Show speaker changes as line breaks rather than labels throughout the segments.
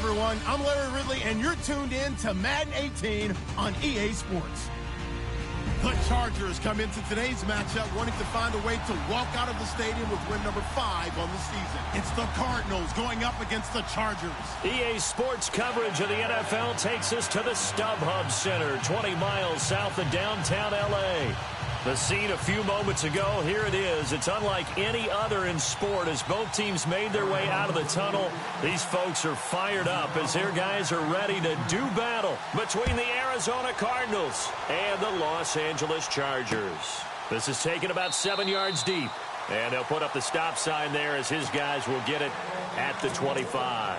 everyone. I'm Larry Ridley, and you're tuned in to Madden 18 on EA Sports. The Chargers come into today's matchup wanting to find a way to walk out of the stadium with win number 5 on the season. It's the Cardinals going up against the Chargers.
EA Sports coverage of the NFL takes us to the StubHub Center, 20 miles south of downtown L.A. The scene a few moments ago, here it is. It's unlike any other in sport as both teams made their way out of the tunnel. These folks are fired up as their guys are ready to do battle between the Arizona Cardinals and the Los Angeles Chargers. This is taken about 7 yards deep, and they'll put up the stop sign there as his guys will get it at the 25.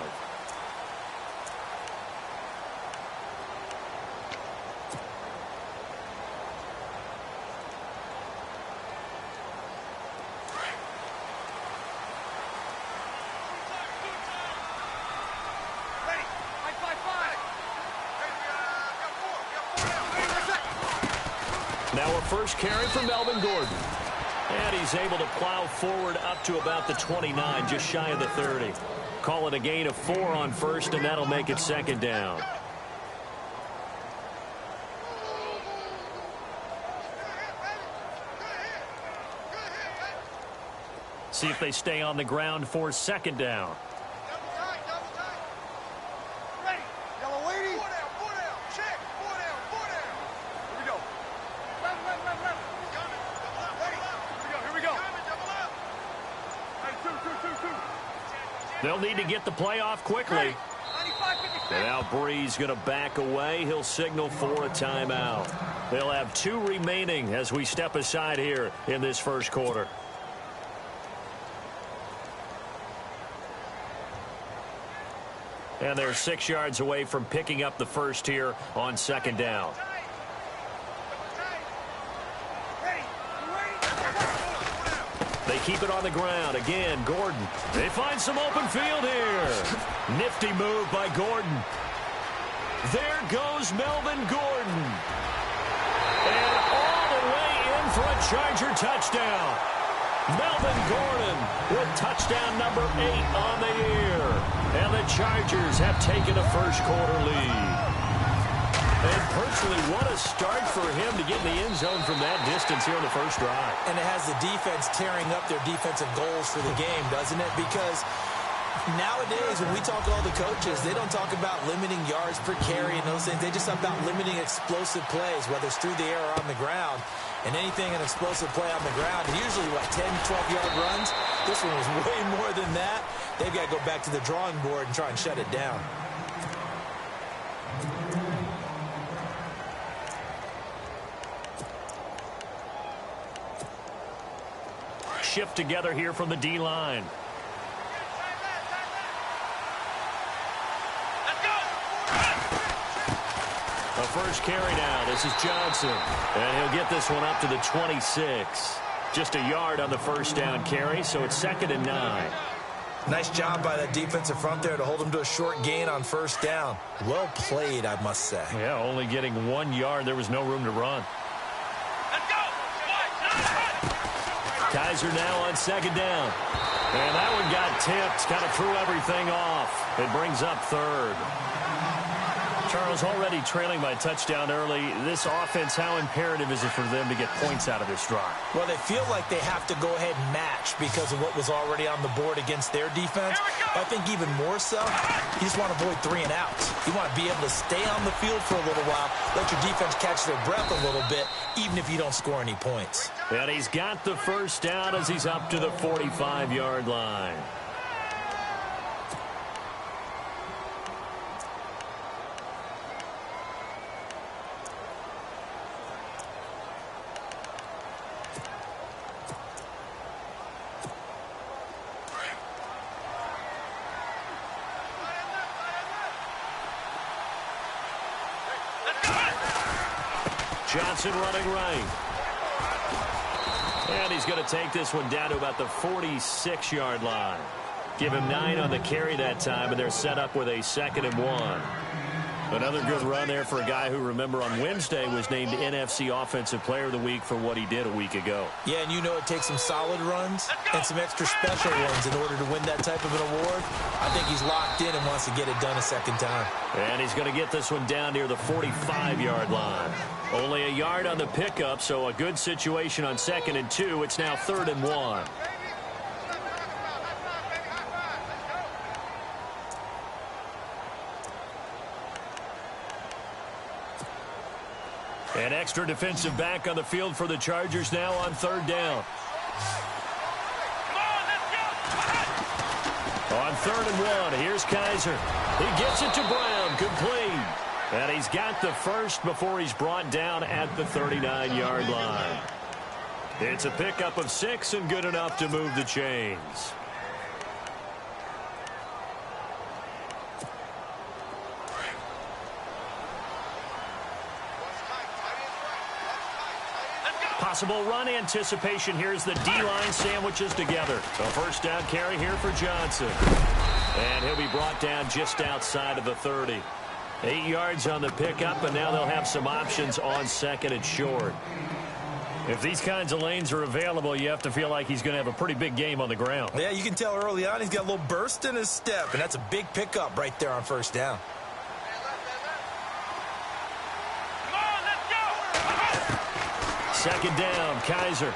Now a first carry for Melvin Gordon. And he's able to plow forward up to about the 29, just shy of the 30. Call it a gain of 4 on first, and that'll make it second down. See if they stay on the ground for second down. They'll need to get the play off quickly. And now Bree's going to back away. He'll signal for a timeout. They'll have 2 remaining as we step aside here in this first quarter. And they're 6 yards away from picking up the first here on second down. They keep it on the ground. Again, Gordon. They find some open field here. Nifty move by Gordon. There goes Melvin Gordon. And all the way in for a Charger touchdown. Melvin Gordon with touchdown number 8 on the year. And the Chargers have taken a first quarter lead. And personally, what a start for him to get in the end zone from that distance here in the first drive.
And it has the defense tearing up their defensive goals for the game, doesn't it? Because nowadays, when we talk to all the coaches, they don't talk about limiting yards per carry and those things. They just talk about limiting explosive plays, whether it's through the air or on the ground. And anything an explosive play on the ground, usually, 10, 12-yard runs. This one was way more than that. They've got to go back to the drawing board and try and shut it down.
Shift together here from the D-line. A first carry now. This is Johnson. And he'll get this one up to the 26. Just a yard on the first down carry, so it's 2nd and 9.
Nice job by that defensive front there to hold him to a short gain on first down. Well played, I must say.
Yeah, only getting 1 yard. There was no room to run. Kaiser now on second down. And that one got tipped. Kind of threw everything off. It brings up 3rd. Charles, already trailing by touchdown early. This offense, how imperative is it for them to get points out of this drive?
Well, they feel like they have to go ahead and match because of what was already on the board against their defense. But I think even more so, you just want to avoid 3 and outs. You want to be able to stay on the field for a little while, let your defense catch their breath a little bit, even if you don't score any points.
And he's got the first down as he's up to the 45-yard line. Johnson running right. And he's going to take this one down to about the 46-yard line. Give him 9 on the carry that time, and they're set up with a 2nd and 1. Another good run there for a guy who, remember, on Wednesday was named NFC Offensive Player of the Week for what he did a week ago.
Yeah, and you know it takes some solid runs and some extra special ones in order to win that type of an award. I think he's locked in and wants to get it done a second time.
And he's going to get this one down near the 45-yard line. Only a yard on the pickup, so a good situation on 2nd and 2. It's now 3rd and 1. An extra defensive back on the field for the Chargers now on 3rd down. On 3rd and 1, here's Kaiser. He gets it to Brown, complete. And he's got the first before he's brought down at the 39-yard line. It's a pickup of 6 and good enough to move the chains. Possible run anticipation. Here's the D-line sandwiches together. A first down carry here for Johnson. And he'll be brought down just outside of the 30. 8 yards on the pickup, and now they'll have some options on 2nd and short. If these kinds of lanes are available, you have to feel like he's going to have a pretty big game on the ground.
Yeah, you can tell early on he's got a little burst in his step, and that's a big pickup right there on first down.
Second down, Kaiser.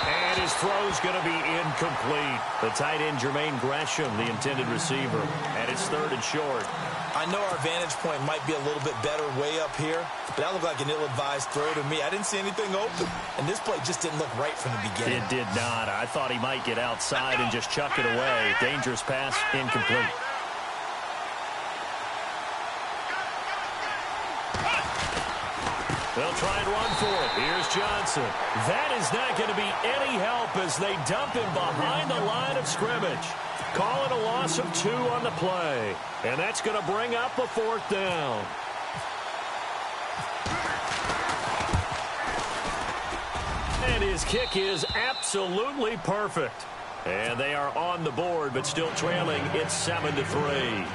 And his throw's going to be incomplete. The tight end, Jermaine Gresham, the intended receiver. And it's 3rd and short.
I know our vantage point might be a little bit better way up here, but that looked like an ill-advised throw to me. I didn't see anything open, and this play just didn't look right from the beginning.
It did not. I thought he might get outside and just chuck it away. Dangerous pass, incomplete. They'll try and run for it. Here's Johnson. That is not going to be any help as they dump him behind the line of scrimmage. Call it a loss of 2 on the play. And that's going to bring up a 4th down. And his kick is absolutely perfect. And they are on the board, but still trailing. It's 7-3.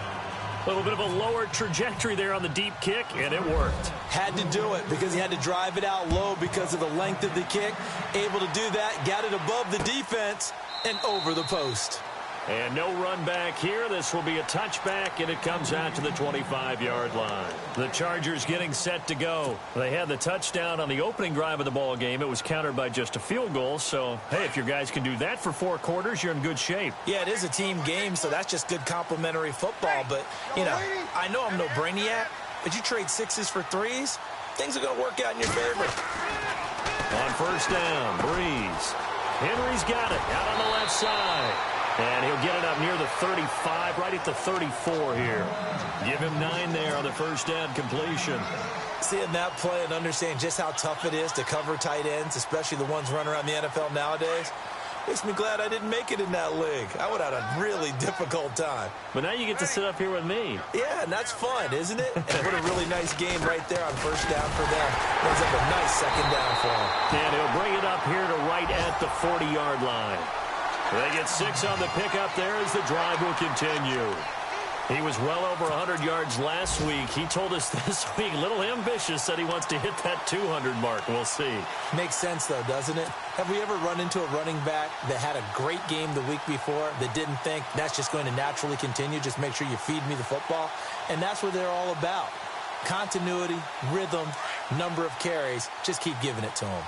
A little bit of a lower trajectory there on the deep kick, and it worked.
Had to do it because he had to drive it out low because of the length of the kick. Able to do that, got it above the defense and over the post.
And no run back here. This will be a touchback, and it comes out to the 25-yard line. The Chargers getting set to go. They had the touchdown on the opening drive of the ball game. It was countered by just a field goal. So, hey, if your guys can do that for 4 quarters, you're in good shape.
Yeah, it is a team game, so that's just good complementary football. But, you know, I know I'm no brainiac, but you trade 6s for 3s, things are going to work out in your favor.
On first down, Breeze. Henry's got it out on the left side. And he'll get it up near the 35, right at the 34 here. Give him 9 there on the first down completion.
Seeing that play and understanding just how tough it is to cover tight ends, especially the ones running around the NFL nowadays, makes me glad I didn't make it in that league. I would have had a really difficult time.
But now you get to sit up here with me.
Yeah, and that's fun, isn't it? And what a really nice game right there on first down for them. Ends up a nice second down for him.
And he'll bring it up here to right at the 40-yard line. They get 6 on the pickup there as the drive will continue. He was well over 100 yards last week. He told us this week, a little ambitious, said he wants to hit that 200 mark. We'll see.
Makes sense, though, doesn't it? Have we ever run into a running back that had a great game the week before that didn't think that's just going to naturally continue? Just make sure you feed me the football. And that's what they're all about. Continuity, rhythm, number of carries. Just keep giving it to them.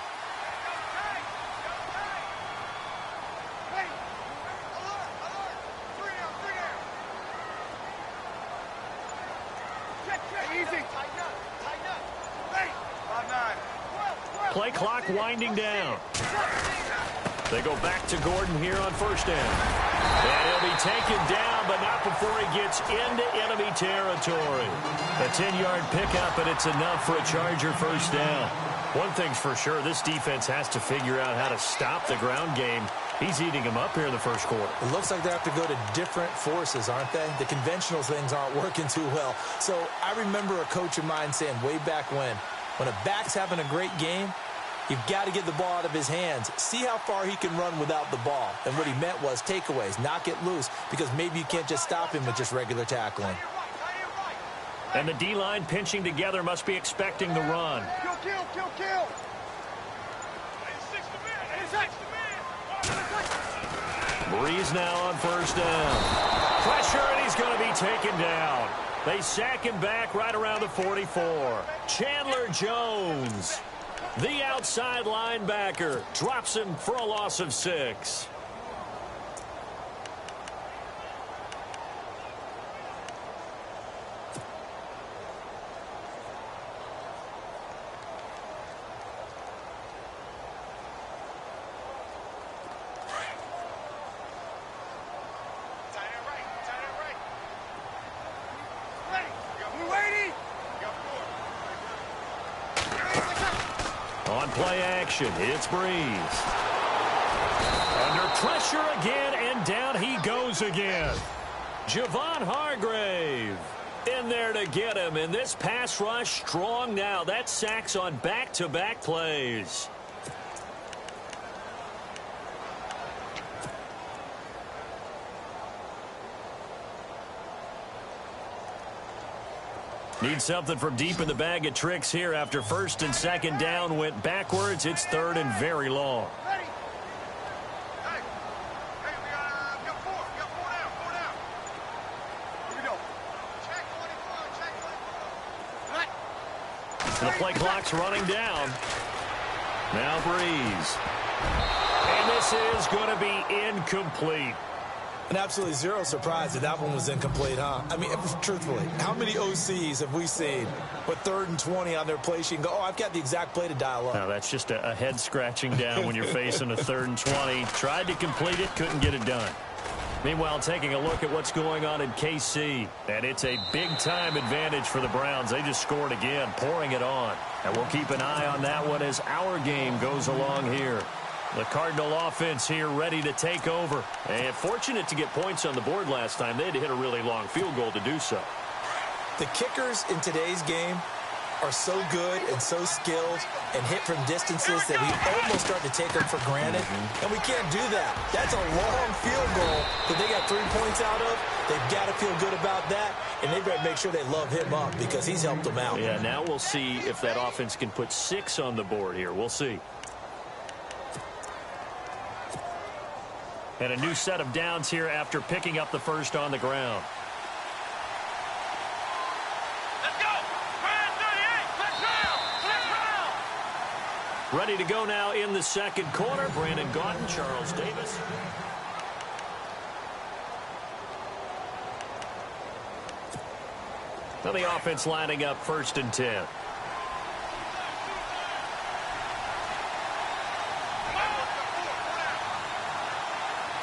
Play clock winding down. They go back to Gordon here on first down. And he'll be taken down, but not before he gets into enemy territory. A 10-yard pickup, and it's enough for a Charger first down. One thing's for sure, this defense has to figure out how to stop the ground game. He's eating them up here in the first quarter.
It looks like they have to go to different forces, aren't they? The conventional things aren't working too well. So I remember a coach of mine saying way back when a back's having a great game, you've got to get the ball out of his hands. See how far he can run without the ball. And what he meant was takeaways, knock it loose, because maybe you can't just stop him with just regular tackling.
And the D-line pinching together must be expecting the run.
Kill.
Breeze now on first down. Pressure, and he's going to be taken down. They sack him back right around the 44. Chandler Jones, the outside linebacker, drops him for a loss of 6. On play action, it's Breeze. Under pressure again, and down he goes again. Javon Hargrave in there to get him, and this pass rush strong now. That's sacks on back-to-back plays. Need something from deep in the bag of tricks here after first and second down went backwards. It's third and very long.
We got 4 down. Here we go. Check 24.
The play clock's running down. Now Breeze. And this is going to be incomplete.
And absolutely zero surprise that one was incomplete, huh? I mean, truthfully, how many OCs have we seen with 3rd and 20 on their play sheet and go, oh, I've got the exact play to dial up?
No, that's just a head scratching down when you're facing a 3rd and 20. Tried to complete it, couldn't get it done. Meanwhile, taking a look at what's going on in KC, and it's a big-time advantage for the Browns. They just scored again, pouring it on. And we'll keep an eye on that one as our game goes along here. The Cardinal offense here ready to take over. And fortunate to get points on the board last time. They had to hit a really long field goal to do so.
The kickers in today's game are so good and so skilled and hit from distances that we almost start to take them for granted. And we can't do that. That's a long field goal that they got 3 points out of. They've got to feel good about that, and they better make sure they love him up because he's helped them out.
Yeah, now we'll see if that offense can put 6 on the board here. We'll see. And a new set of downs here after picking up the first on the ground.
Let's go. Brand 38. Let's go.
Ready to go now in the second quarter. Brandon Gaudin, Charles Davis. Now the offense lining up 1st and 10.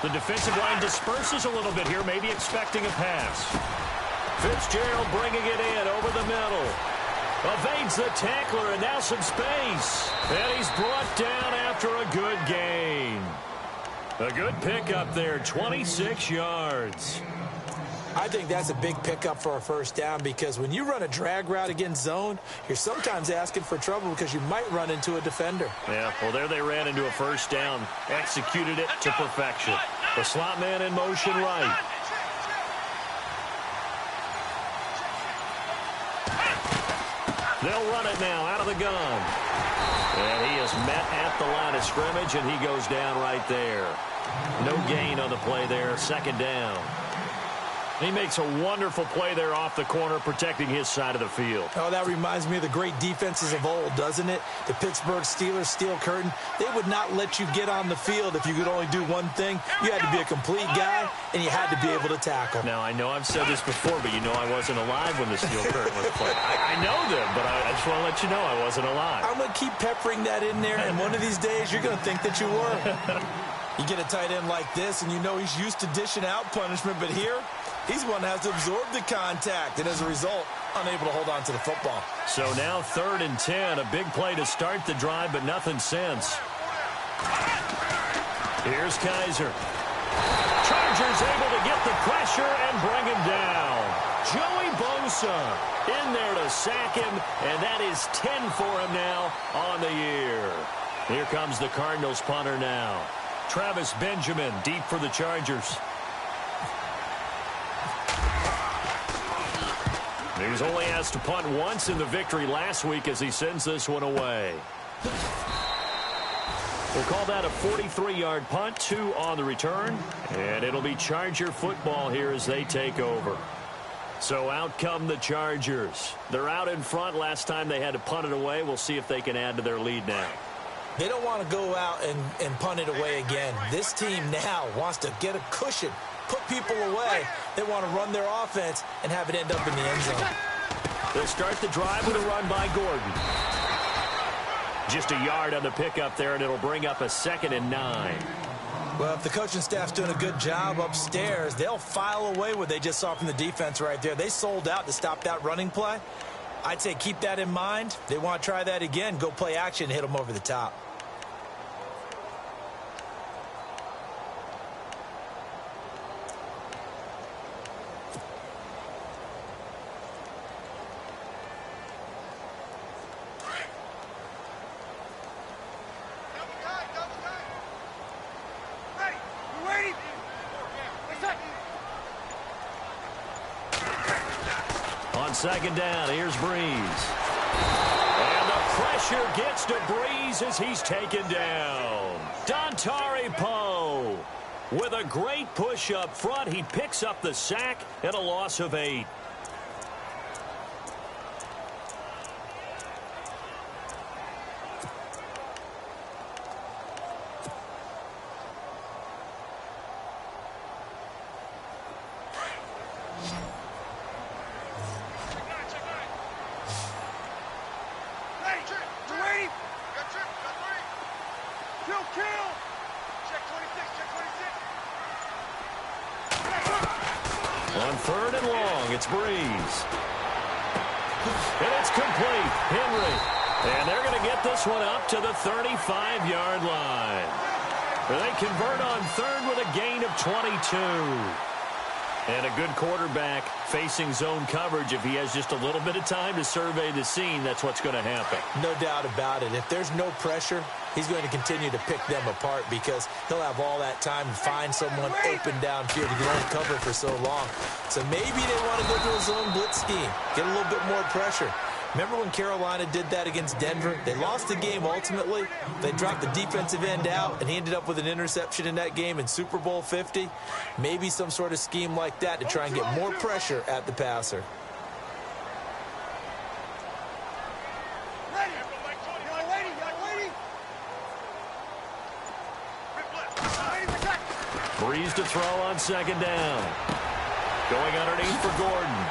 The defensive line disperses a little bit here, maybe expecting a pass. Fitzgerald bringing it in over the middle. Evades the tackler, and now some space. And he's brought down after a good gain. A good pickup there, 26 yards.
I think that's a big pickup for a first down because when you run a drag route against zone, you're sometimes asking for trouble because you might run into a defender.
Yeah, well, there they ran into a first down. Executed it to perfection. The slot man in motion right. They'll run it now out of the gun. And he is met at the line of scrimmage, and he goes down right there. No gain on the play there, 2nd down. He makes a wonderful play there off the corner, protecting his side of the field.
Oh, that reminds me of the great defenses of old, doesn't it? The Pittsburgh Steelers, Steel Curtain, they would not let you get on the field if you could only do one thing. You had to be a complete guy, and you had to be able to tackle.
Now, I know I've said this before, but you know I wasn't alive when the Steel Curtain was played. I know them, but I just want to let you know I wasn't alive.
I'm going to keep peppering that in there, and one of these days you're going to think that you were. You get a tight end like this, and you know he's used to dishing out punishment, but here, he's one that has to absorb the contact, and as a result, unable to hold on to the football.
So now 3rd and 10, a big play to start the drive, but nothing since. Here's Kaiser. Chargers able to get the pressure and bring him down. Joey Bosa in there to sack him, and that is 10 for him now on the year. Here comes the Cardinals punter now. Travis Benjamin deep for the Chargers. He was only asked to punt once in the victory last week as he sends this one away. We'll call that a 43-yard punt, 2 on the return, and it'll be Charger football here as they take over. So out come the Chargers. They're out in front. Last time they had to punt it away. We'll see if they can add to their lead now.
They don't want to go out and punt it away again. This team now wants to get a cushion, put people away. They want to run their offense and have it end up in the end zone.
They'll start the drive with a run by Gordon. Just a yard on the pickup there, and it'll bring up a 2nd and 9.
Well, if the coaching staff's doing a good job upstairs, they'll file away what they just saw from the defense right there. They sold out to stop that running play. I'd say keep that in mind. They want to try that again. Go play action and hit them over the top.
On 2nd down, here's Breeze. And the pressure gets to Breeze as he's taken down. Dontari Poe with a great push up front. He picks up the sack and a loss of 8. On 3rd and long, it's Breeze. And it's complete. Henry. And they're going to get this one up to the 35-yard line. They convert on 3rd with a gain of 22. And a good quarterback facing zone coverage. If he has just a little bit of time to survey the scene, that's what's going to happen.
No doubt about it. If there's no pressure, he's going to continue to pick them apart because he'll have all that time to find someone open downfield. He can only cover for so long. So maybe they want to go to a zone blitz scheme, get a little bit more pressure. Remember when Carolina did that against Denver? They lost the game ultimately. They dropped the defensive end out, and he ended up with an interception in that game in Super Bowl 50. Maybe some sort of scheme like that to try and get more pressure at the passer.
Breeze to throw on 2nd down. Going underneath for Gordon.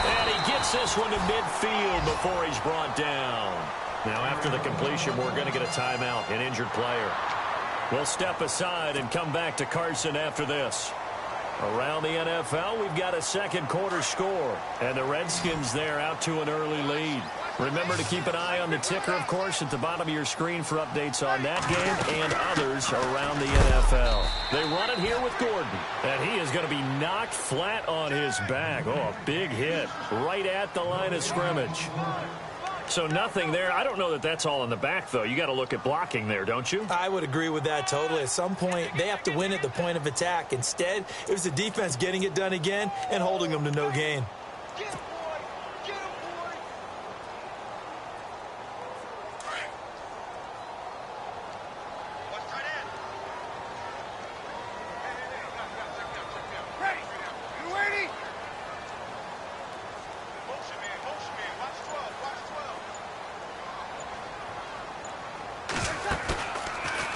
And he gets this one to midfield before he's brought down. Now after the completion, we're going to get a timeout, an injured player. We'll step aside and come back to Carson after this. Around the NFL, we've got a 2nd quarter score. And the Redskins there out to an early lead. Remember to keep an eye on the ticker, of course, at the bottom of your screen for updates on that game and others around the NFL. They run it here with Gordon, and he is going to be knocked flat on his back. Oh, a big hit right at the line of scrimmage. So nothing there. I don't know that that's all in the back, though. You got to look at blocking there, don't you?
I would agree with that totally. At some point, they have to win at the point of attack. Instead, it was the defense getting it done again and holding them to no gain.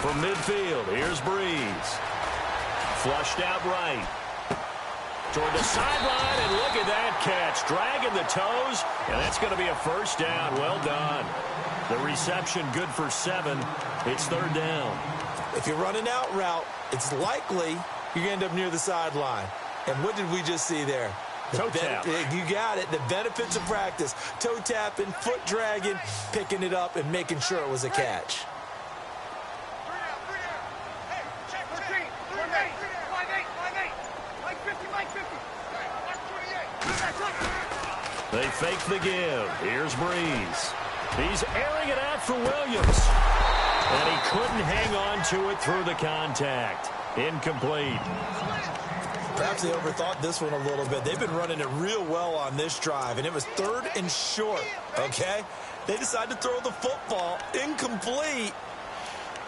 From midfield, here's Breeze. Flushed out right. Toward the sideline, and look at that catch. Dragging the toes, and that's going to be a 1st down. Well done. The reception good for 7. It's 3rd down.
If you're running out route, it's likely you're going to end up near the sideline. And what did we just see there?
Toe tap.
You got it. The benefits of practice. Toe tapping, foot dragging, picking it up, and making sure it was a catch.
They fake the give. Here's Breeze. He's airing it out for Williams. And he couldn't hang on to it through the contact. Incomplete.
Perhaps they overthought this one a little bit. They've been running it real well on this drive, and it was 3rd and short, okay? They decided to throw the football incomplete.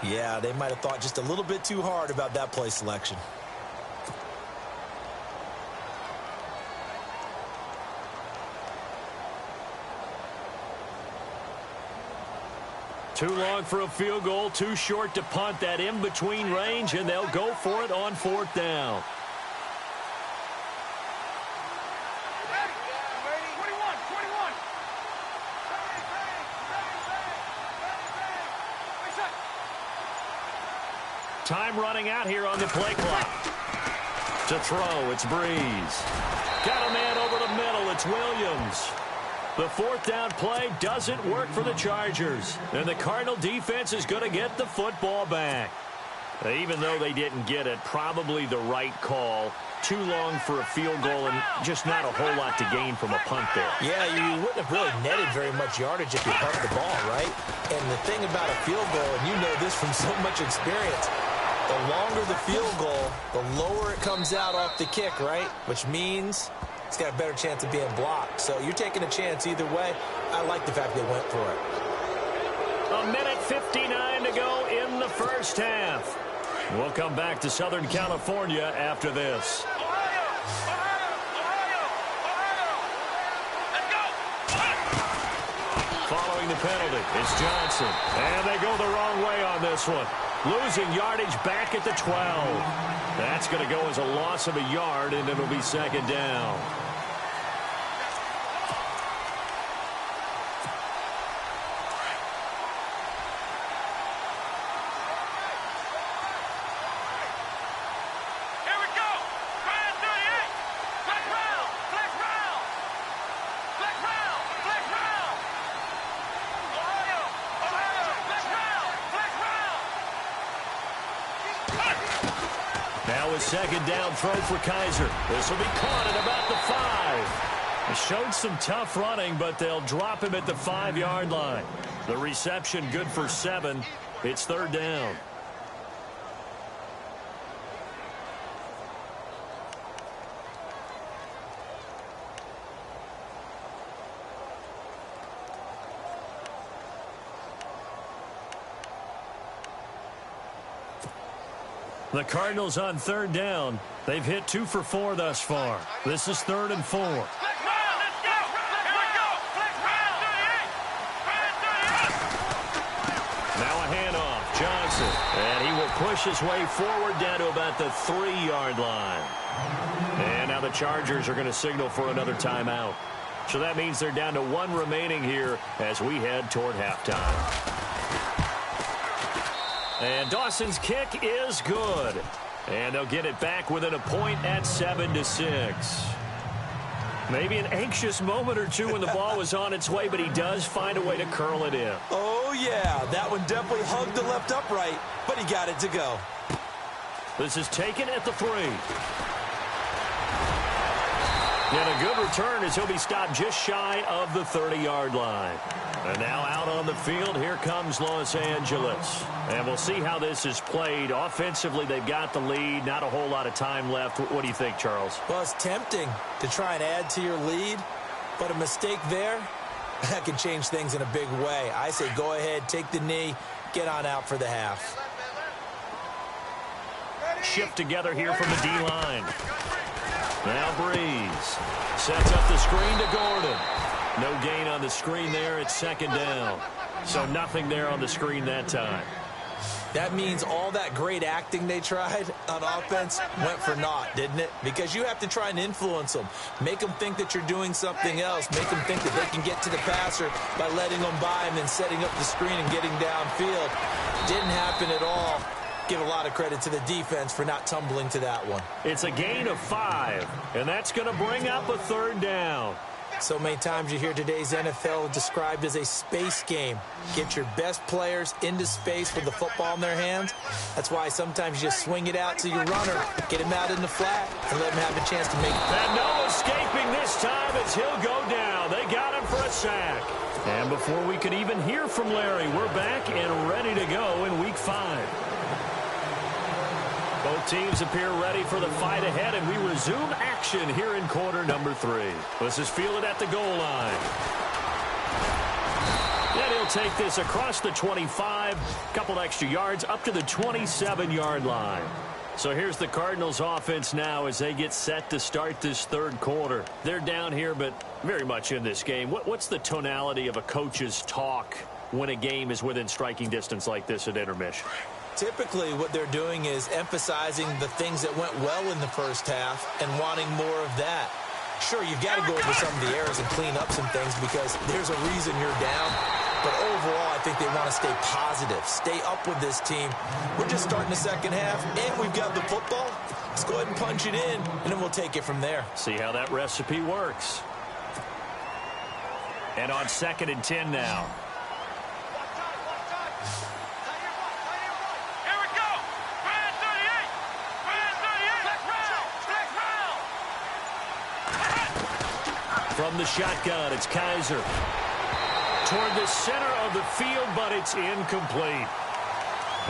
Yeah, they might have thought just a little bit too hard about that play selection.
Too long for a field goal, too short to punt. That in-between range, and they'll go for it on 4th down. Time running out here on the play clock. To throw, it's Breeze. Got a man over the middle, it's Williams. The 4th down play doesn't work for the Chargers. And the Cardinal defense is going to get the football back. Even though they didn't get it, probably the right call. Too long for a field goal and just not a whole lot to gain from a punt there.
Yeah, you wouldn't have really netted very much yardage if you punt the ball, right? And the thing about a field goal, and you know this from so much experience, the longer the field goal, the lower it comes out off the kick, right? Which means it's got a better chance of being blocked. So you're taking a chance either way. I like the fact they went for it.
1:59 to go in the first half. We'll come back to Southern California after this. Following the penalty, it's Johnson. And they go the wrong way on this one. Losing yardage back at the 12. That's going to go as a loss of a yard, and it'll be 2nd down. Now a 2nd down throw for Kaiser. This will be caught at about the 5. He showed some tough running, but they'll drop him at the 5-yard line. The reception good for 7. It's 3rd down. The Cardinals on 3rd down. They've hit 2 for 4 thus far. This is 3rd and 4. Now a handoff. Johnson. And he will push his way forward down to about the 3-yard line. And now the Chargers are going to signal for another timeout. So that means they're down to 1 remaining here as we head toward halftime. And Dawson's kick is good. And they'll get it back within a point at 7-6. Maybe an anxious moment or two when the ball was on its way, but he does find a way to curl it in.
Oh, yeah. That one definitely hugged the left upright, but he got it to go.
This is taken at the 3. And a good return as he'll be stopped just shy of the 30-yard line. And now out on the field, here comes Los Angeles. And we'll see how this is played. Offensively, they've got the lead. Not a whole lot of time left. What do you think, Charles?
Well, it's tempting to try and add to your lead, but a mistake there, that can change things in a big way. I say go ahead, take the knee, get on out for the half.
Shift together here from the D-line. Now Breeze sets up the screen to Gordon. No gain on the screen there. It's 2nd down. So nothing there on the screen that time.
That means all that great acting they tried on offense went for naught, didn't it? Because you have to try and influence them. Make them think that you're doing something else. Make them think that they can get to the passer by letting them by and then setting up the screen and getting downfield. Didn't happen at all. Give a lot of credit to the defense for not tumbling to that one.
It's a gain of 5, and that's going to bring up a 3rd down.
So many times you hear today's NFL described as a space game. Get your best players into space with the football in their hands. That's why sometimes you just swing it out to your runner, get him out in the flat, and let him have a chance to make it.
And no escaping this time as he'll go down. They got him for a sack. And before we could even hear from Larry, we're back and ready to go in Week 5. Both teams appear ready for the fight ahead, and we resume action here in quarter number 3. This is fielded at the goal line. And he'll take this across the 25, couple extra yards, up to the 27-yard line. So here's the Cardinals offense now as they get set to start this third quarter. They're down here, but very much in this game. What's the tonality of a coach's talk when a game is within striking distance like this at intermission?
Typically, what they're doing is emphasizing the things that went well in the first half and wanting more of that. Sure, you've got to go over some of the errors and clean up some things because there's a reason you're down. But overall, I think they want to stay positive, stay up with this team. We're just starting the second half, and we've got the football. Let's go ahead and punch it in, and then we'll take it from there.
See how that recipe works. And on 2nd and 10 now. From the shotgun, it's Kaiser. Toward the center of the field, but it's incomplete.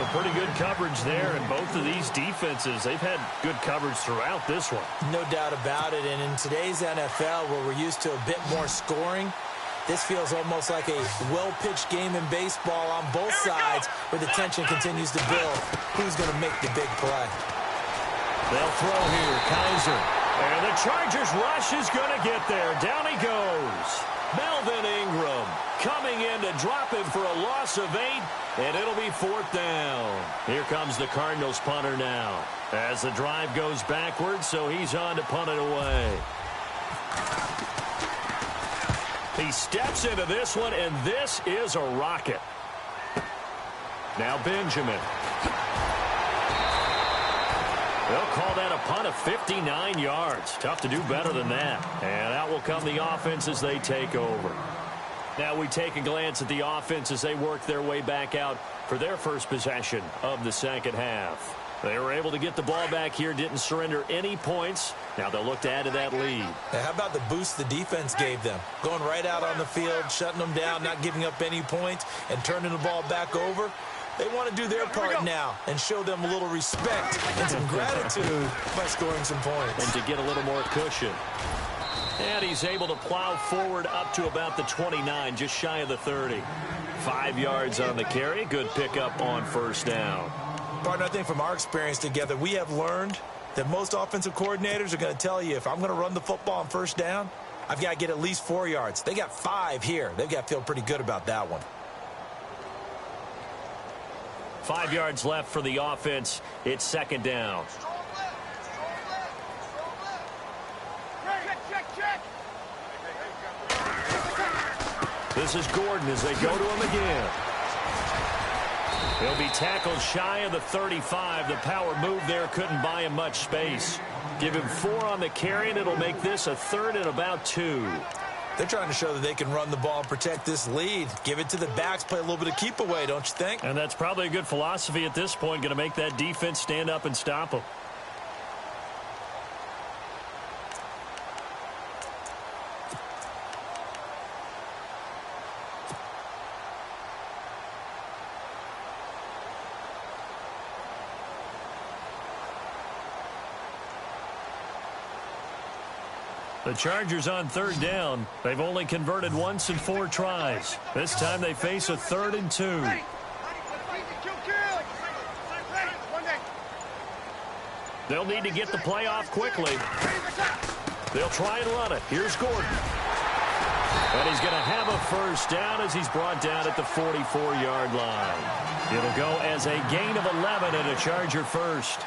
A pretty good coverage there, and both of these defenses, they've had good coverage throughout this one.
No doubt about it, and in today's NFL, where we're used to a bit more scoring, this feels almost like a well-pitched game in baseball on both sides, where the tension continues to build. Who's going to make the big play?
They'll throw here, Kaiser. And the Chargers rush is going to get there. Down he goes. Melvin Ingram coming in to drop him for a loss of 8, and it'll be 4th down. Here comes the Cardinals punter now as the drive goes backwards, so he's on to punt it away. He steps into this one, and this is a rocket. Now Benjamin. They'll call that a punt of 59 yards. Tough to do better than that. And out will come the offense as they take over. Now we take a glance at the offense as they work their way back out for their first possession of the second half. They were able to get the ball back here, didn't surrender any points. Now they'll look to add to that lead.
Now, how about the boost the defense gave them? Going right out on the field, shutting them down, not giving up any points, and turning the ball back over. They want to do their part now and show them a little respect and some gratitude by scoring some points.
And to get a little more cushion. And he's able to plow forward up to about the 29, just shy of the 30. 5 yards on the carry. Good pickup on first down.
Partner, I think from our experience together, we have learned that most offensive coordinators are going to tell you, if I'm going to run the football on first down, I've got to get at least 4 yards. They got 5 here. They've got to feel pretty good about that one.
5 yards left for the offense. It's 2nd down. This is Gordon as they go to him again. He'll be tackled shy of the 35. The power move there couldn't buy him much space. Give him 4 on the carry, and it'll make this a 3rd and about 2.
They're trying to show that they can run the ball and protect this lead. Give it to the backs, play a little bit of keep away, don't you think?
And that's probably a good philosophy at this point, going to make that defense stand up and stop them. The Chargers on 3rd down. They've only converted once in 4 tries. This time they face a 3rd and 2. They'll need to get the play off quickly. They'll try and run it. Here's Gordon. And he's going to have a first down as he's brought down at the 44-yard line. It'll go as a gain of 11 and a Charger first.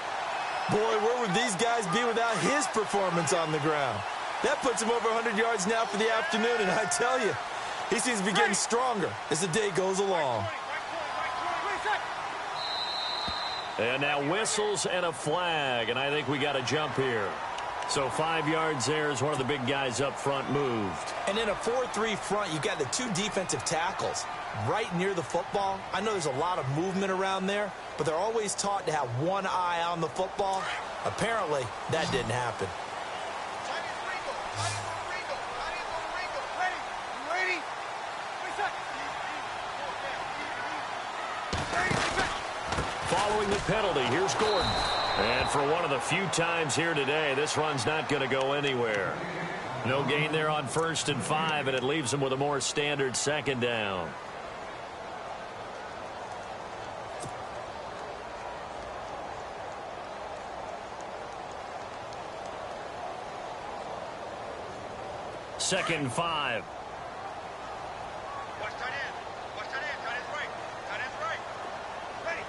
Boy, where would these guys be without his performance on the ground? That puts him over 100 yards now for the afternoon, and I tell you, he seems to be getting stronger as the day goes along.
And now whistles and a flag, and I think we got a jump here. So 5 yards there as one of the big guys up front moved.
And in a 4-3 front, you've got the 2 defensive tackles right near the football. I know there's a lot of movement around there, but they're always taught to have one eye on the football. Apparently, that didn't happen.
Following the penalty, here's Gordon. And for one of the few times here today, this run's not going to go anywhere. No gain there on 1st and 5, and it leaves them with a more standard 2nd down. Second and 5.
Watch tight end. Watch tight end. Tight end's right. Tight end's right. Ready.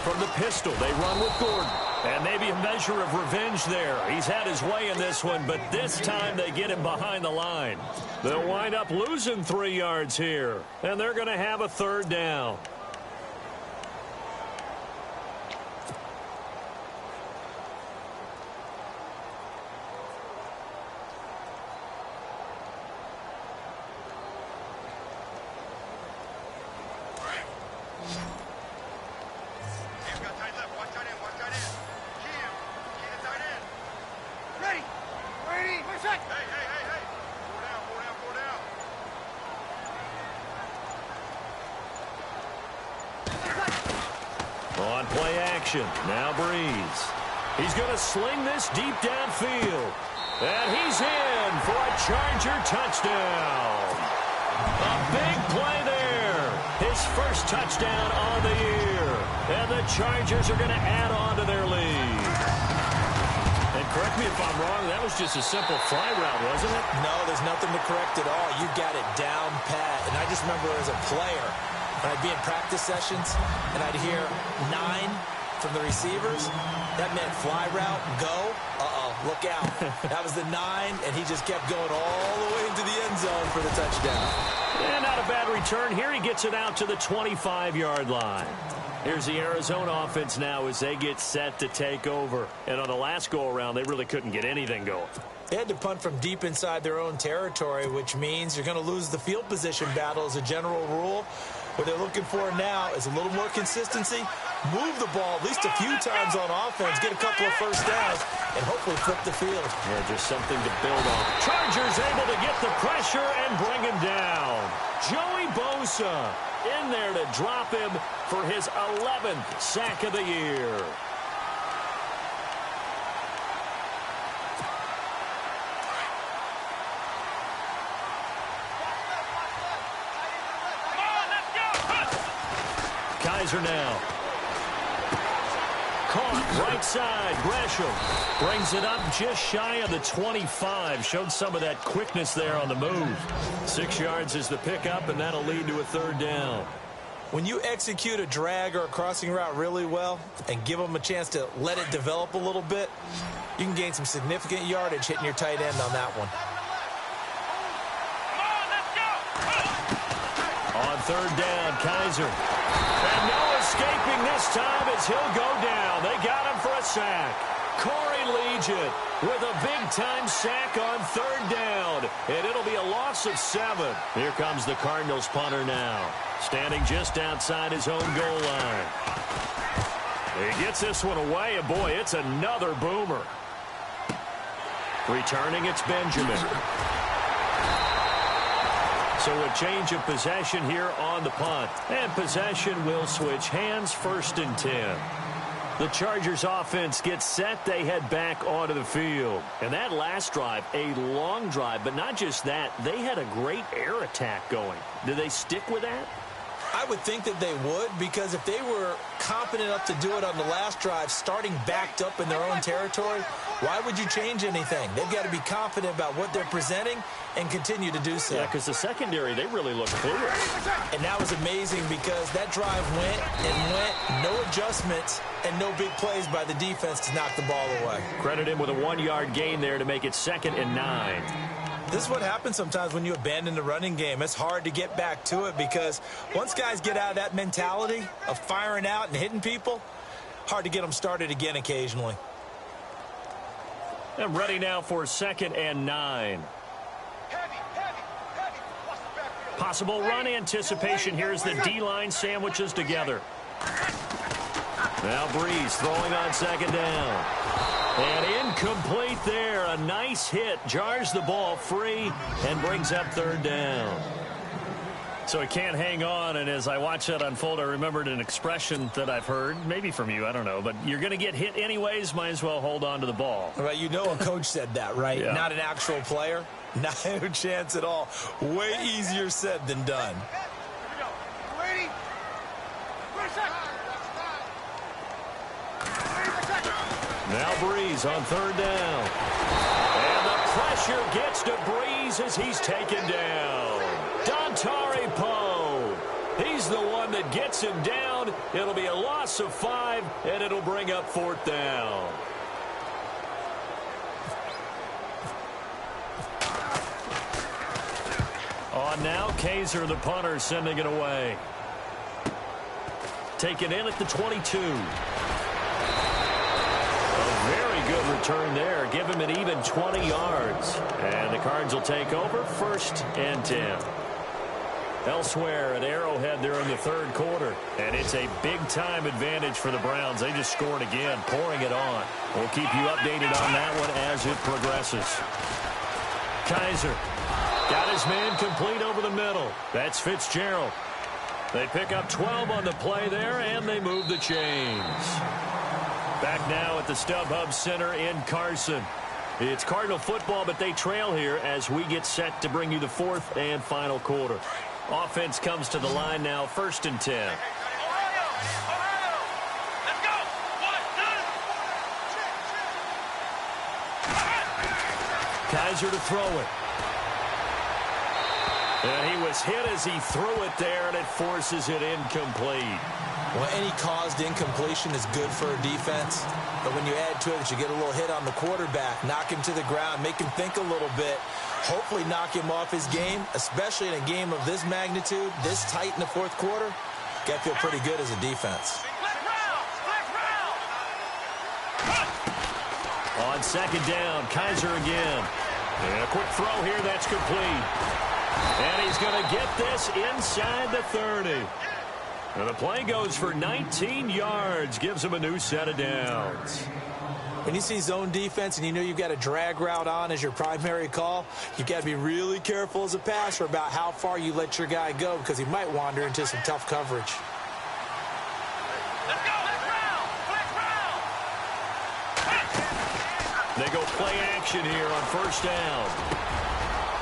From the pistol, they run with Gordon. And maybe a measure of revenge there. He's had his way in this one, but this time they get him behind the line. They'll wind up losing 3 yards here, and they're going to have a 3rd down. On play action, now Breeze. He's going to sling this deep downfield. And he's in for a Charger touchdown. A big play there. His first touchdown on the year. And the Chargers are going to add on to their lead. And correct me if I'm wrong, that was just a simple fly route, wasn't it?
No, there's nothing to correct at all. You got it down pat. And I just remember as a player, when I'd be in practice sessions and I'd hear 9 from the receivers, that meant fly route, go, look out. That was the 9, and he just kept going all the way into the end zone for the touchdown.
And not a bad return here. He gets it out to the 25-yard line. Here's the Arizona offense now as they get set to take over. And on the last go-around, they really couldn't get anything going.
They had to punt from deep inside their own territory, which means you're going to lose the field position battle as a general rule. What they're looking for now is a little more consistency, move the ball at least a few times on offense, get a couple of first downs, and hopefully flip the field.
Yeah, just something to build on. Chargers able to get the pressure and bring him down. Joey Bosa in there to drop him for his 11th sack of the year. Kaiser now. Caught right side. Gresham brings it up just shy of the 25. Showed some of that quickness there on the move. 6 yards is the pickup, and that'll lead to a 3rd down.
When you execute a drag or a crossing route really well and give them a chance to let it develop a little bit, you can gain some significant yardage hitting your tight end on that one.
On 3rd down, Kaiser. And no escaping this time as he'll go down. They got him for a sack. Corey Legion with a big-time sack on 3rd down. And it'll be a loss of 7. Here comes the Cardinals punter now. Standing just outside his own goal line. He gets this one away, and boy, it's another boomer. Returning, it's Benjamin. So a change of possession here on the punt. And possession will switch hands, 1st and 10. The Chargers offense gets set. They head back onto the field. And that last drive, a long drive, but not just that. They had a great air attack going. Do they stick with that?
I would think that they would, because if they were confident enough to do it on the last drive, starting backed up in their own territory, why would you change anything? They've got to be confident about what they're presenting and continue to do so.
Yeah, because the secondary, they really look clueless.
And that was amazing because that drive went and went, no adjustments and no big plays by the defense to knock the ball away.
Credit him with a 1-yard gain there to make it 2nd and 9.
This is what happens sometimes when you abandon the running game. It's hard to get back to it because once guys get out of that mentality of firing out and hitting people, hard to get them started again occasionally.
And ready now for 2nd and 9. Possible run anticipation here as the D-line sandwiches together. Now Breeze throwing on 2nd down. And incomplete there. A nice hit. Jars the ball free and brings up 3rd down. So he can't hang on, and as I watch that unfold, I remembered an expression that I've heard, maybe from you, I don't know, but you're going to get hit anyways, might as well hold on to the ball.
Well, you know a coach said that, right?
Yeah.
Not an actual player. Not a chance at all. Way easier said than done.
Now Breeze on third down. And the pressure gets to Breeze as he's taken down. Dontari Poe. He's the one that gets him down. It'll be a loss of 5, and it'll bring up fourth down. On now, Kaiser, the punter, sending it away. Taken in at the 22. Very good return there. Give him an even 20 yards. And the Cards will take over, 1st and 10. Elsewhere at Arrowhead, they're in the third quarter. And it's a big-time advantage for the Browns. They just scored again, pouring it on. We'll keep you updated on that one as it progresses. Kaiser got his man complete over the middle. That's Fitzgerald. They pick up 12 on the play there, and they move the chains. Back now at the StubHub Center in Carson. It's Cardinal football, but they trail here as we get set to bring you the 4th and final quarter. Offense comes to the line now, 1st and 10. Kaiser to throw it. And he was hit as he threw it there, and it forces it incomplete.
Well, any caused incompletion is good for a defense. But when you add to it that you get a little hit on the quarterback, knock him to the ground, make him think a little bit, hopefully knock him off his game, especially in a game of this magnitude, this tight in the fourth quarter, got to feel pretty good as a defense.
On 2nd down, Kaiser again. And a quick throw here, that's complete. And he's going to get this inside the 30. And the play goes for 19 yards, gives him a new set of downs.
When you see zone defense and you know you've got a drag route on as your primary call, you've got to be really careful as a passer about how far you let your guy go because he might wander into some tough coverage.
They go play action here on 1st down.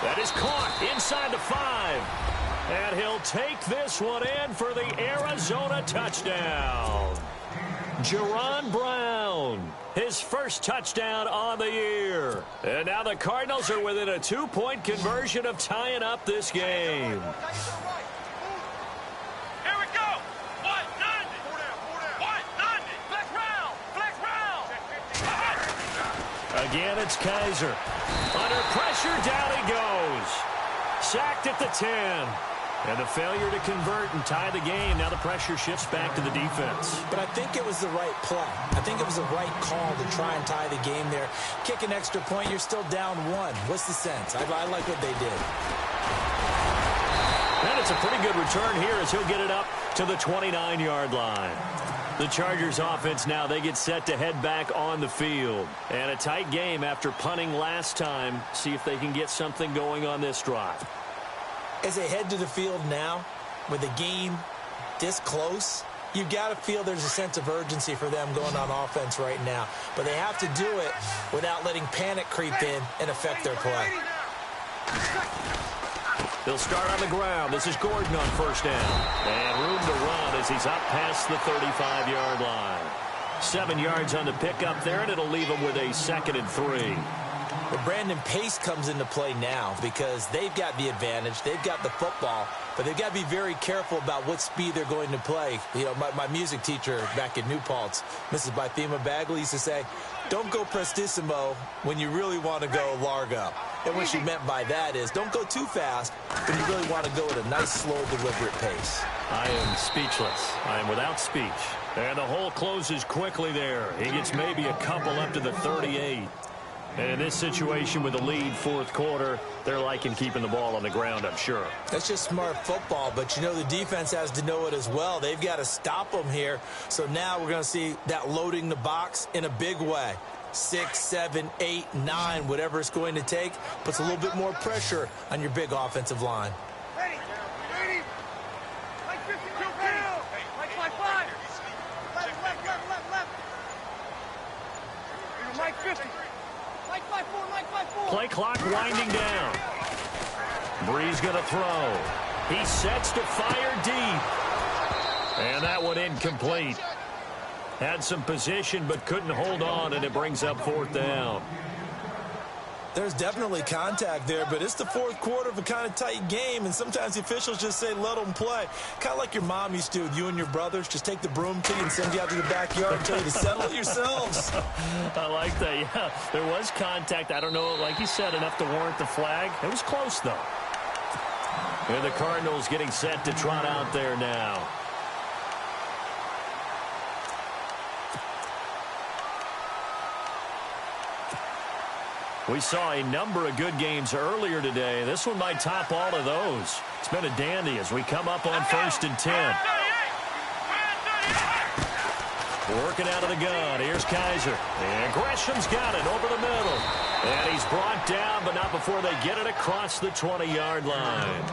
That is caught inside the 5. And he'll take this one in for the Arizona touchdown. Jerron Brown, his first touchdown on the year. And now the Cardinals are within a 2-point conversion of tying up this game.
Here we go. 190. 190. Flex round.
Again, it's Kaiser. Under pressure, down he goes. Sacked at the 10. And a failure to convert and tie the game. Now the pressure shifts back to the defense.
But I think it was the right play. I think it was the right call to try and tie the game there. Kick an extra point, you're still down 1. What's the sense? I like what they did.
And it's a pretty good return here as he'll get it up to the 29-yard line. The Chargers offense now, they get set to head back on the field. And a tight game after punting last time. See if they can get something going on this drive.
As they head to the field now, with the game this close, you've got to feel there's a sense of urgency for them going on offense right now. But they have to do it without letting panic creep in and affect their play.
They'll start on the ground. This is Gordon on 1st down. And room to run as he's up past the 35-yard line. 7 yards on the pickup there, and it'll leave him with a 2nd and 3.
But Brandon, pace comes into play now because they've got the advantage. They've got the football, but they've got to be very careful about what speed they're going to play. You know, my music teacher back in New Paltz, Mrs. Bythema Bagley, used to say, don't go prestissimo when you really want to go largo. And what she meant by that is don't go too fast when you really want to go at a nice, slow, deliberate pace.
I am speechless. I am without speech. And the hole closes quickly there. He gets maybe a couple up to the 38. And in this situation with the lead 4th quarter, they're liking keeping the ball on the ground, I'm sure.
That's just smart football, but you know the defense has to know it as well. They've got to stop them here. So now we're going to see that loading the box in a big way. 6, 7, 8, 9, whatever it's going to take, puts a little bit more pressure on your big offensive line.
Ready.
Play clock winding down. Bree's going to throw. He sets to fire deep. And that one incomplete. Had some position but couldn't hold on, and it brings up fourth down.
There's definitely contact there, but it's the fourth quarter of a kind of tight game, and sometimes the officials just say, let them play. Kind of like your mom used to with you and your brothers. Just take the broom to you and send you out to the backyard and tell you to settle it yourselves.
I like that, yeah. There was contact. I don't know, like you said, enough to warrant the flag. It was close, though. And the Cardinals getting set to trot out there now. We saw a number of good games earlier today. This one might top all of those. It's been a dandy as we come up on 1st and 10. Working out of the gun. Here's Kaiser. And Gresham's got it over the middle. And he's brought down, but not before they get it across the 20-yard line.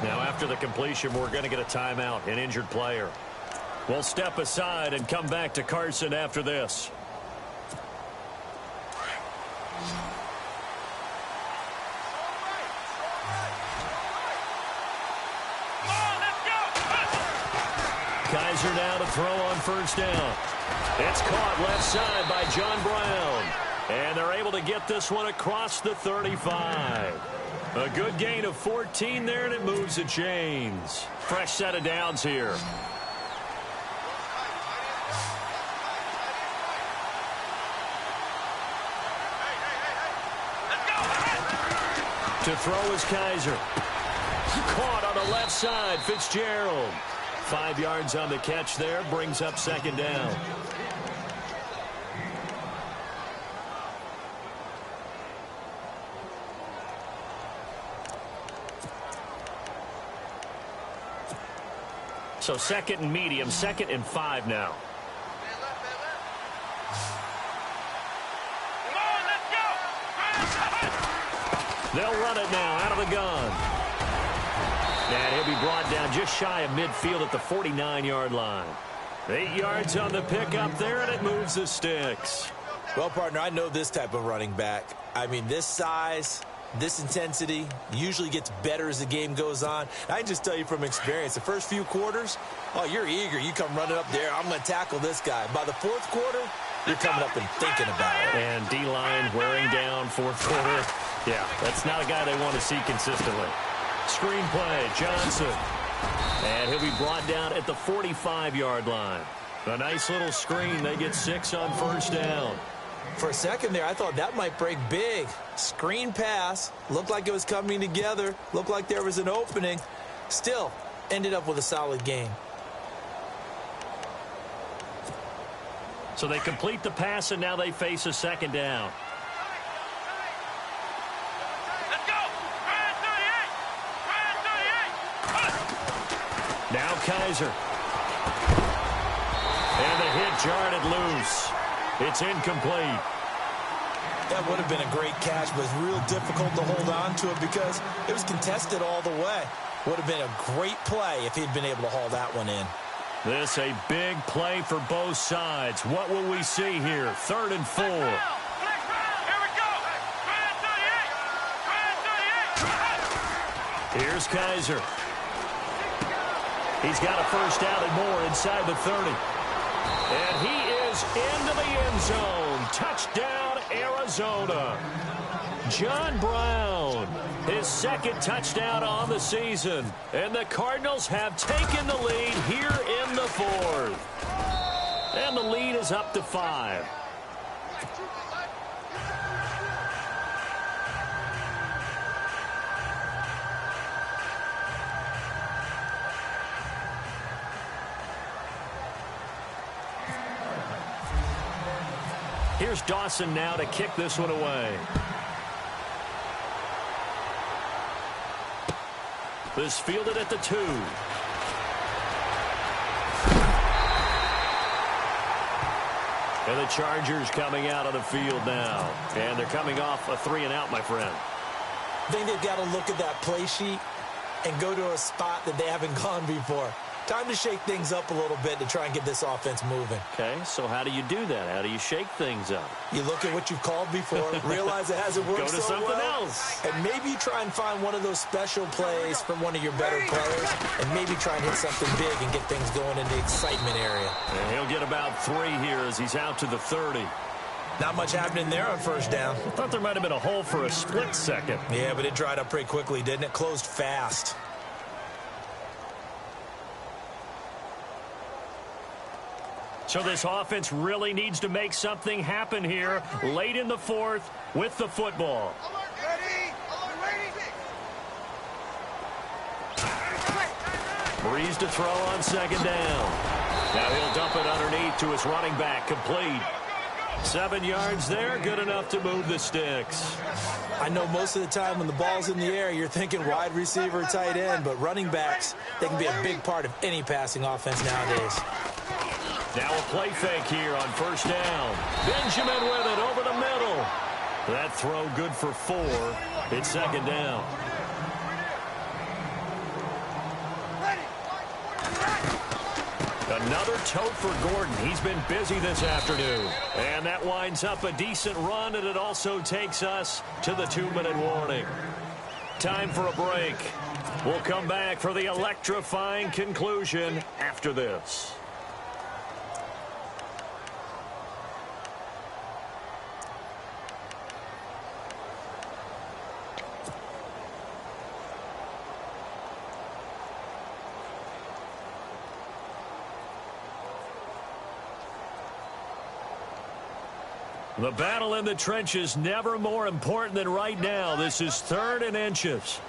Now, after the completion, we're going to get a timeout, an injured player. We'll step aside and come back to Carson after this. Kaiser now to throw on 1st down. It's caught left side by John Brown. And they're able to get this one across the 35. A good gain of 14 there, and it moves the chains. Fresh set of downs here. To throw is Kaiser. Caught on the left side, Fitzgerald. 5 yards on the catch there, brings up 2nd down. So 2nd and medium, 2nd and 5 now. They'll run it now out of the gun. And he'll be brought down just shy of midfield at the 49-yard line. 8 yards on the pickup there, and it moves the sticks.
Well, partner, I know this type of running back. I mean, this size, this intensity usually gets better as the game goes on. I can just tell you from experience, the first few quarters, oh, you're eager. You come running up there, I'm going to tackle this guy. By the 4th quarter, you're coming up and thinking about it.
And D-line wearing down 4th quarter. Yeah, that's not a guy they want to see consistently. Screen play, Johnson. And he'll be brought down at the 45-yard line. A nice little screen. They get 6 on 1st down.
For a second there, I thought that might break big. Screen pass. Looked like it was coming together. Looked like there was an opening. Still, ended up with a solid game.
So they complete the pass, and now they face a 2nd down. Now Kaiser. And the hit jarred it loose. It's incomplete.
That would have been a great catch, but it's real difficult to hold on to it because it was contested all the way. Would have been a great play if he'd been able to haul that one in.
This a big play for both sides. What will we see here? 3rd and 4. Here's Kaiser. He's got a 1st down and more inside the 30. And he is into the end zone. Touchdown, Arizona. John Brown, his 2nd touchdown on the season. And the Cardinals have taken the lead here in the 4th. And the lead is up to 5. Here's Dawson now to kick this one away. This fielded at the 2. And the Chargers coming out of the field now. And they're coming off a 3-and-out, my friend.
I think they've got to look at that play sheet and go to a spot that they haven't gone before. Time to shake things up a little bit to try and get this offense moving.
Okay, so how do you do that? How do you shake things up?
You look at what you've called before, realize it hasn't worked
Go to
so
something
well,
else.
and maybe try and find one of those special plays from one of your better players, and maybe try and hit something big and get things going in the excitement area.
And he'll get about 3 here as he's out to the 30.
Not much happening there on first down.
I thought there might have been a hole for a split second.
Yeah, but it dried up pretty quickly, didn't it? Closed fast.
So this offense really needs to make something happen here late in the fourth with the football. Breeze to throw on second down. Now he'll dump it underneath to his running back, complete. 7 yards there, good enough to move the sticks.
I know most of the time when the ball's in the air, you're thinking wide receiver, tight end, but running backs, they can be a big part of any passing offense nowadays.
Now a play fake here on first down. Benjamin with it over the middle. That throw good for 4. It's second down. Another tote for Gordon. He's been busy this afternoon. And that winds up a decent run, and it also takes us to the 2-minute warning. Time for a break. We'll come back for the electrifying conclusion after this. The battle in the trenches never more important than right now. This is 3rd and inches.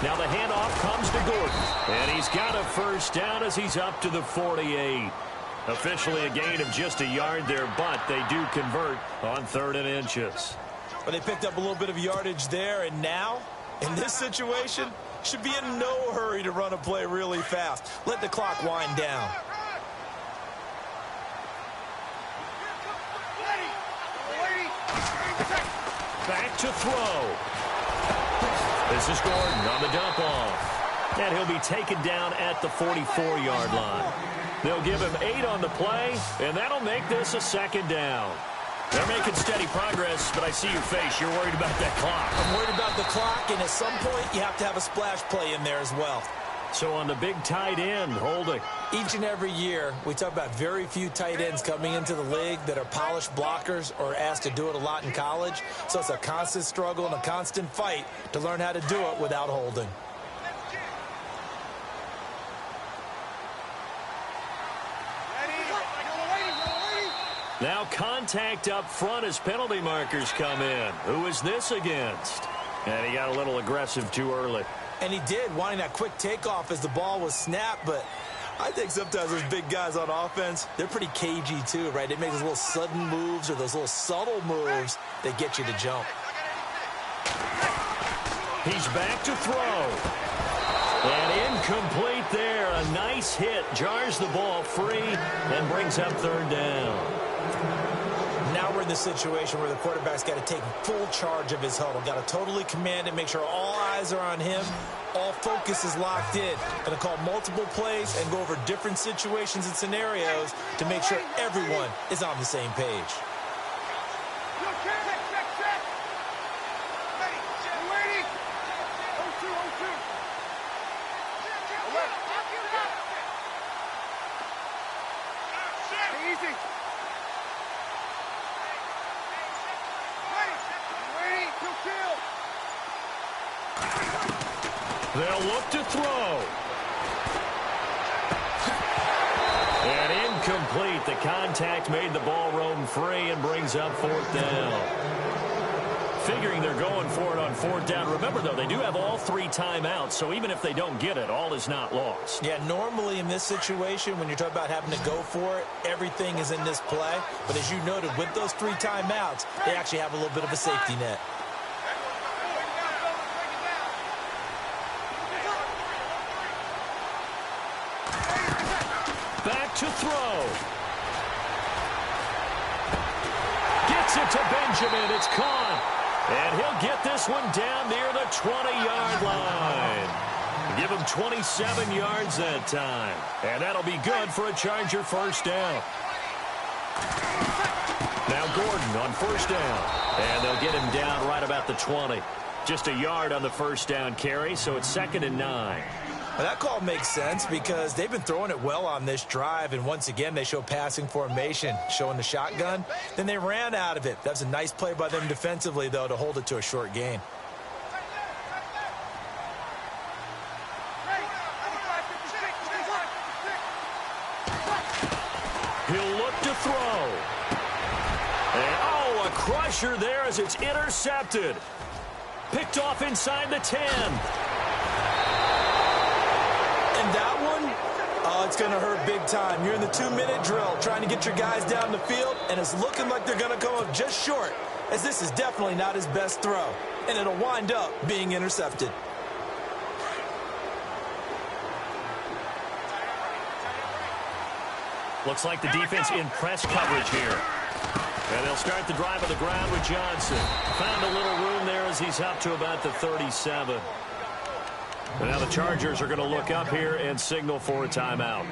Now the handoff comes to Gordon. And he's got a first down as he's up to the 48. Officially a gain of just a yard there, but they do convert on 3rd and inches.
Well, they picked up a little bit of yardage there, and now, in this situation, should be in no hurry to run a play really fast. Let the clock wind down.
Back to throw. This is Gordon on the dump off. And he'll be taken down at the 44-yard line. They'll give him 8 on the play, and that'll make this a second down. They're making steady progress, but I see your face. You're worried about that clock.
I'm worried about the clock, and at some point, you have to have a splash play in there as well.
So on the big tight end, holding.
Each and every year, we talk about very few tight ends coming into the league that are polished blockers or asked to do it a lot in college. So it's a constant struggle and a constant fight to learn how to do it without holding.
Now contact up front as penalty markers come in. Who is this against? And he got a little aggressive too early.
And he did, wanting that quick takeoff as the ball was snapped, but I think sometimes those big guys on offense, they're pretty cagey too, right? They make those little sudden moves or those little subtle moves that get you to jump.
He's back to throw. And incomplete there. A nice hit. Jars the ball free and brings up 3rd down.
Now we're in the situation where the quarterback's got to take full charge of his huddle. Got to totally command it, make sure all eyes are on him. All focus is locked in. Going to call multiple plays and go over different situations and scenarios to make sure everyone is on the same page.
They'll look to throw. And incomplete. The contact made the ball roam free and brings up 4th down. Figuring they're going for it on 4th down. Remember, though, they do have all 3 timeouts, so even if they don't get it, all is not lost.
Yeah, normally in this situation, when you're talking about having to go for it, everything is in this play. But as you noted, with those 3 timeouts, they actually have a little bit of a safety net.
Back to throw. Gets it to Benjamin. It's caught. And he'll get this one down near the 20-yard line. Give him 27 yards that time. And that'll be good for a Charger first down. Now Gordon on first down. And they'll get him down right about the 20. Just a yard on the first down carry, so it's 2nd and 9.
Well, that call makes sense because they've been throwing it well on this drive, and once again they show passing formation, showing the shotgun. Then they ran out of it. That's a nice play by them defensively, though, to hold it to a short gain.
He'll look to throw. And, oh, a crusher there as it's intercepted. Picked off inside the 10.
And that one, oh, it's going to hurt big time. You're in the 2-minute drill trying to get your guys down the field, and it's looking like they're going to come up just short, as this is definitely not his best throw, and it'll wind up being intercepted.
Looks like the defense in press coverage here. And they'll start the drive on the ground with Johnson. Found a little room there as he's up to about the 37. And now the Chargers are going to look up here and signal for a timeout.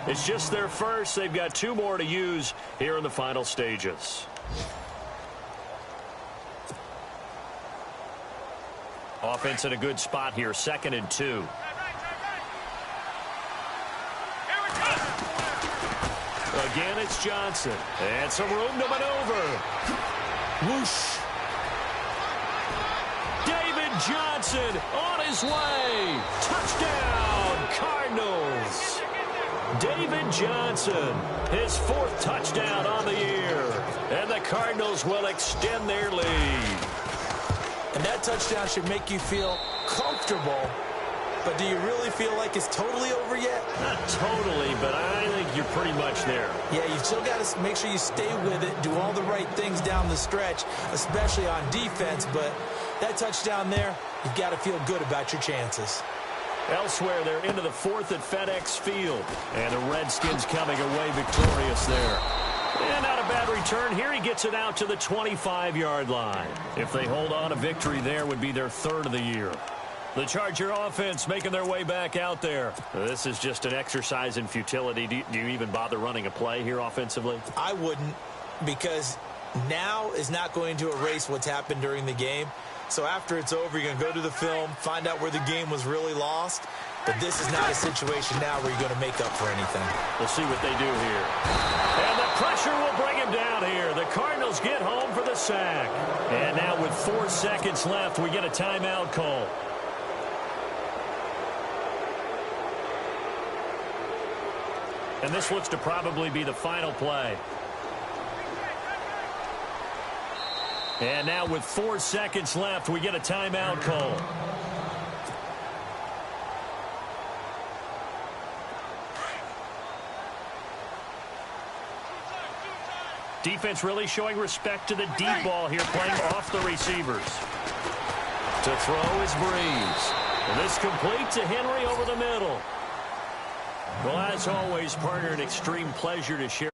It's just their first. They've got 2 more to use here in the final stages. Offense in a good spot here, 2nd and 2. Again, it's Johnson. And some room to maneuver. Whoosh. David Johnson on his way. Touchdown, Cardinals. David Johnson, his 4th touchdown on the year. And the Cardinals will extend their lead.
And that touchdown should make you feel comfortable. But do you really feel like it's totally over yet?
Not totally, but I think you're pretty much there.
Yeah, you've still got to make sure you stay with it, do all the right things down the stretch, especially on defense. But that touchdown there, you've got to feel good about your chances.
Elsewhere, they're into the 4th at FedEx Field. And the Redskins coming away victorious there. And not a bad return here. He gets it out to the 25-yard line. If they hold on, a victory there would be their 3rd of the year. The Charger offense making their way back out there. This is just an exercise in futility. Do you even bother running a play here offensively?
I wouldn't, because now is not going to erase what's happened during the game. So after it's over, you're going to go to the film, find out where the game was really lost. But this is not a situation now where you're going to make up for anything.
We'll see what they do here. And the pressure will bring him down here. The Cardinals get home for the sack. And now with 4 seconds left, we get a timeout call. And this looks to probably be the final play. And now with 4 seconds left, we get a timeout call. Defense really showing respect to the deep ball here, playing off the receivers. To throw is Breeze. And this complete to Henry over the middle. Well, as always, partner, an extreme pleasure to share.